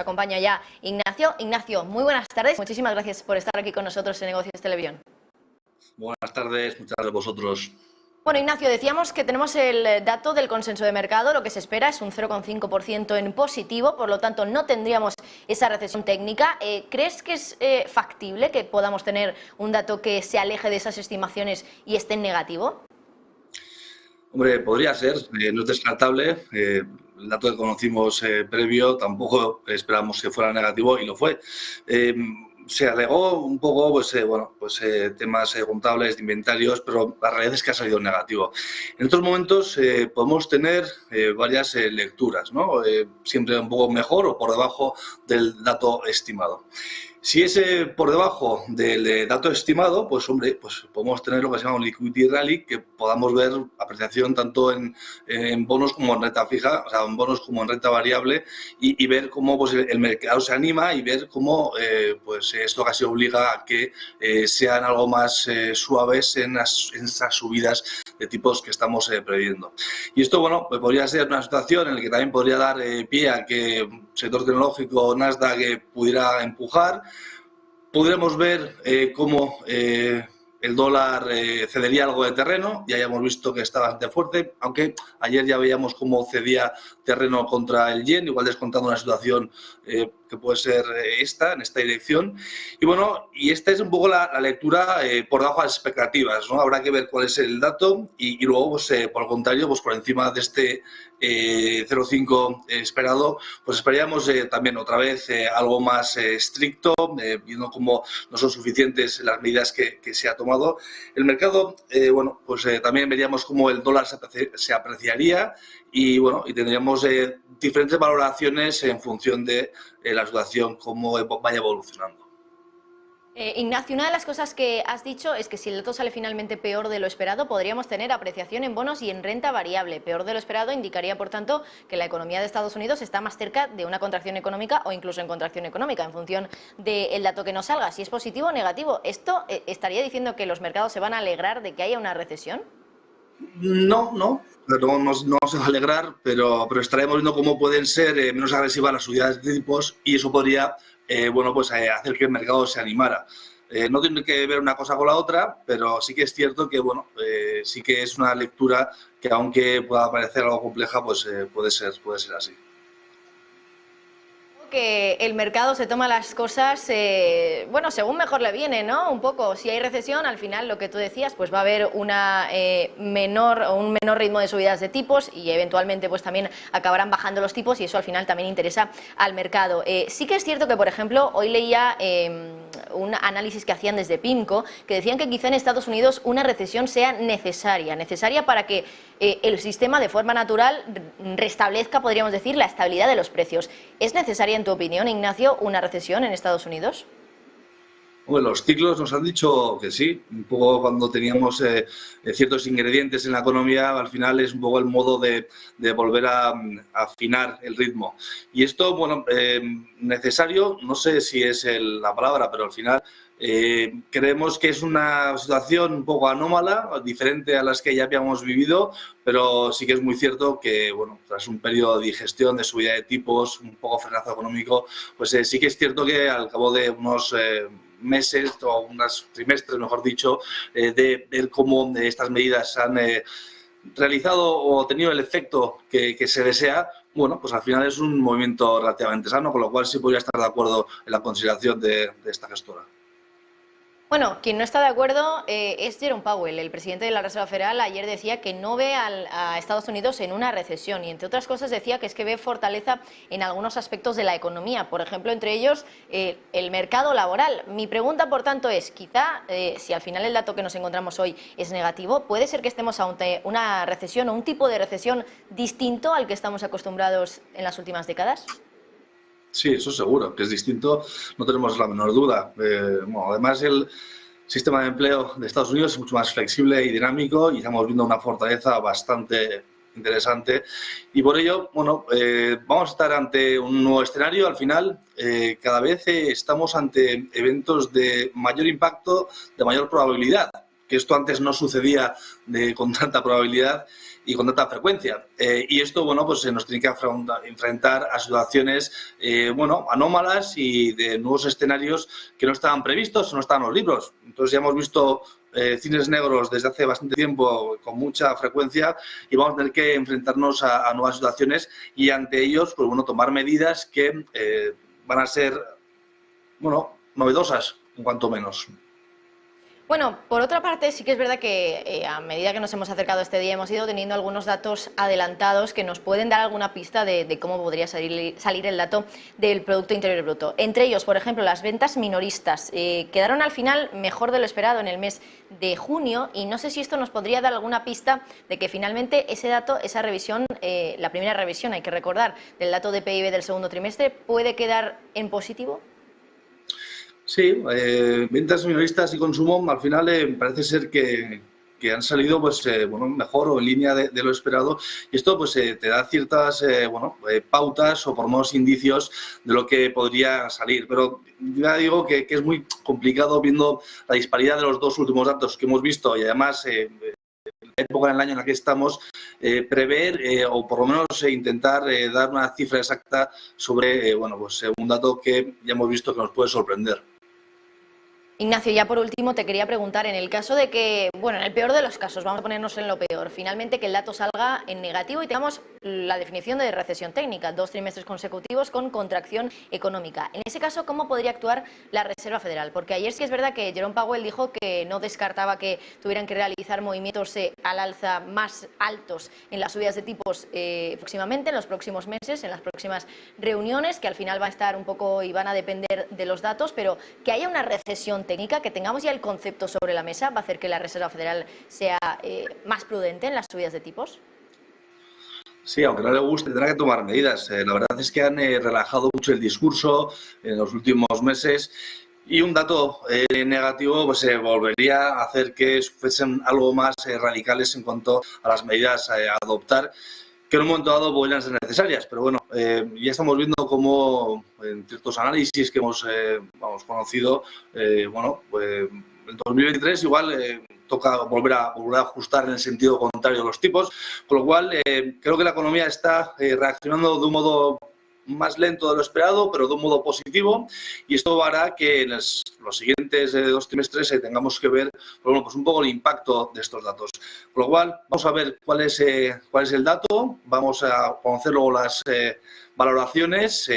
Acompaña ya Ignacio. Ignacio, muy buenas tardes. Muchísimas gracias por estar aquí con nosotros en Negocios Televisión. Buenas tardes, muchas gracias a vosotros. Bueno, Ignacio, decíamos que tenemos el dato del consenso de mercado. Lo que se espera es un 0,5% en positivo, por lo tanto no tendríamos esa recesión técnica. ¿Crees que es factible que podamos tener un dato que se aleje de esas estimaciones y esté en negativo? Hombre, podría ser, no es descartable. El dato que conocimos previo tampoco esperamos que fuera negativo y lo fue. Se alegó un poco temas contables, de inventarios, pero la realidad es que ha salido negativo. En otros momentos podemos tener varias lecturas, ¿no? Siempre un poco mejor o por debajo del dato estimado. Si es por debajo del dato estimado, pues hombre, pues podemos tener lo que se llama un liquidity rally, que podamos ver apreciación tanto en bonos como en renta fija, o sea, en bonos como en renta variable, y ver cómo pues, el mercado se anima y ver cómo pues esto casi obliga a que sean algo más suaves en esas subidas de tipos que estamos previendo. Y esto, bueno, pues podría ser una situación en la que también podría dar pie a que el sector tecnológico, Nasdaq, pudiera empujar. Podremos ver cómo el dólar cedería algo de terreno. Ya hemos visto que está bastante fuerte, aunque ayer ya veíamos cómo cedía terreno contra el yen, igual descontando una situación que puede ser en esta dirección. Y bueno, y esta es un poco la lectura por debajo de las expectativas, ¿no? Habrá que ver cuál es el dato y luego, pues, por el contrario, pues por encima de este 0,5 esperado, pues esperaríamos también otra vez algo más estricto, viendo cómo no son suficientes las medidas que se ha tomado. El mercado, también veríamos cómo el dólar se apreciaría y bueno, y tendríamos diferentes valoraciones en función de la situación, cómo vaya evolucionando. Ignacio, una de las cosas que has dicho es que si el dato sale finalmente peor de lo esperado, podríamos tener apreciación en bonos y en renta variable. Peor de lo esperado indicaría, por tanto, que la economía de Estados Unidos está más cerca de una contracción económica o incluso en contracción económica, en función del dato que nos salga. Si es positivo o negativo, ¿esto estaría diciendo que los mercados se van a alegrar de que haya una recesión? No se va a alegrar, pero estaremos viendo cómo pueden ser menos agresivas las subidas de tipos y eso podría hacer que el mercado se animara. No tiene que ver una cosa con la otra, pero sí que es cierto que sí que es una lectura que, aunque pueda parecer algo compleja, pues puede ser así. Que el mercado se toma las cosas, según mejor le viene, ¿no? Un poco, si hay recesión, al final, lo que tú decías, pues va a haber un menor ritmo de subidas de tipos y eventualmente pues también acabarán bajando los tipos y eso al final también interesa al mercado. Sí que es cierto que, por ejemplo, hoy leía un análisis que hacían desde PIMCO que decían que quizá en Estados Unidos una recesión sea necesaria para que el sistema de forma natural restablezca, podríamos decir, la estabilidad de los precios. ¿Es necesaria, en tu opinión, Ignacio, una recesión en Estados Unidos? Bueno, los ciclos nos han dicho que sí, un poco cuando teníamos ciertos ingredientes en la economía, al final es un poco el modo de volver a afinar el ritmo. Y esto, necesario, no sé si es la palabra, pero al final creemos que es una situación un poco anómala, diferente a las que ya habíamos vivido, pero sí que es muy cierto que, tras un periodo de digestión, de subida de tipos, un poco frenazo económico, pues sí que es cierto que al cabo de unos meses o unos trimestres, mejor dicho, de ver cómo estas medidas han realizado o tenido el efecto que se desea, pues al final es un movimiento relativamente sano, con lo cual sí podría estar de acuerdo en la consideración de esta gestora. Bueno, quien no está de acuerdo es Jerome Powell, el presidente de la Reserva Federal. Ayer decía que no ve a Estados Unidos en una recesión y, entre otras cosas, decía que es que ve fortaleza en algunos aspectos de la economía, por ejemplo, entre ellos el mercado laboral. Mi pregunta, por tanto, es, quizá, si al final el dato que nos encontramos hoy es negativo, ¿puede ser que estemos ante una recesión o un tipo de recesión distinto al que estamos acostumbrados en las últimas décadas? Sí, eso seguro, que es distinto, no tenemos la menor duda. Además, el sistema de empleo de Estados Unidos es mucho más flexible y dinámico y estamos viendo una fortaleza bastante interesante. Y por ello, vamos a estar ante un nuevo escenario. Al final, cada vez estamos ante eventos de mayor impacto, de mayor probabilidad, que esto antes no sucedía con tanta probabilidad. y con tanta frecuencia. Y esto, bueno, pues nos tiene que enfrentar a situaciones, bueno, anómalas y de nuevos escenarios que no estaban previstos o no estaban en los libros. Entonces ya hemos visto cines negros desde hace bastante tiempo con mucha frecuencia y vamos a tener que enfrentarnos a nuevas situaciones y ante ellos, pues bueno, tomar medidas que van a ser, bueno, novedosas, en cuanto menos. Bueno, por otra parte, sí que es verdad que a medida que nos hemos acercado a este día hemos ido teniendo algunos datos adelantados que nos pueden dar alguna pista de cómo podría salir el dato del Producto Interior Bruto. Entre ellos, por ejemplo, las ventas minoristas quedaron al final mejor de lo esperado en el mes de junio y no sé si esto nos podría dar alguna pista de que finalmente ese dato, esa revisión, la primera revisión, hay que recordar, del dato de PIB del segundo trimestre, puede quedar en positivo. Sí, ventas minoristas y consumo al final parece ser que han salido pues bueno, mejor o en línea de lo esperado y esto pues te da ciertas bueno, pautas o por lo menos indicios de lo que podría salir, pero ya digo que es muy complicado viendo la disparidad de los dos últimos datos que hemos visto y además la época del año en la que estamos, prever o por lo menos intentar dar una cifra exacta sobre bueno, pues, un dato que ya hemos visto que nos puede sorprender. Ignacio, ya por último te quería preguntar, en el caso de que, bueno, en el peor de los casos, vamos a ponernos en lo peor, finalmente que el dato salga en negativo y tengamos la definición de recesión técnica, 2 trimestres consecutivos con contracción económica. En ese caso, ¿cómo podría actuar la Reserva Federal? Porque ayer sí es verdad que Jerome Powell dijo que no descartaba que tuvieran que realizar movimientos al alza más altos en las subidas de tipos próximamente, en los próximos meses, en las próximas reuniones, que al final va a estar un poco y van a depender de los datos, pero que haya una recesión técnica, que tengamos ya el concepto sobre la mesa, va a hacer que la Reserva Federal sea más prudente en las subidas de tipos. Sí, aunque no le guste, tendrá que tomar medidas. La verdad es que han relajado mucho el discurso en los últimos meses y un dato negativo pues volvería a hacer que fuesen algo más radicales en cuanto a las medidas a adoptar, que en un momento dado podrían ser necesarias. Pero bueno, ya estamos viendo cómo en ciertos análisis que hemos conocido, bueno, pues en 2023 igual toca volver a ajustar en el sentido contrario de los tipos, con lo cual creo que la economía está reaccionando de un modo más lento de lo esperado, pero de un modo positivo, y esto hará que en los siguientes 2 trimestres tengamos que ver bueno, pues un poco el impacto de estos datos. Con lo cual, vamos a ver cuál es el dato, vamos a conocer luego las valoraciones,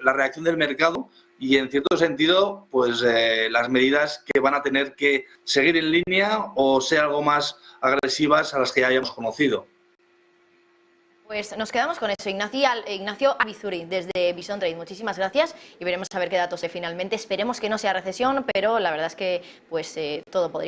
la reacción del mercado y, en cierto sentido, pues las medidas que van a tener que seguir en línea o ser algo más agresivas a las que ya hayamos conocido. Pues nos quedamos con eso. Ignacio Abizuri, desde Bison Trade. Muchísimas gracias y veremos a ver qué datos finalmente. Esperemos que no sea recesión, pero la verdad es que pues todo podría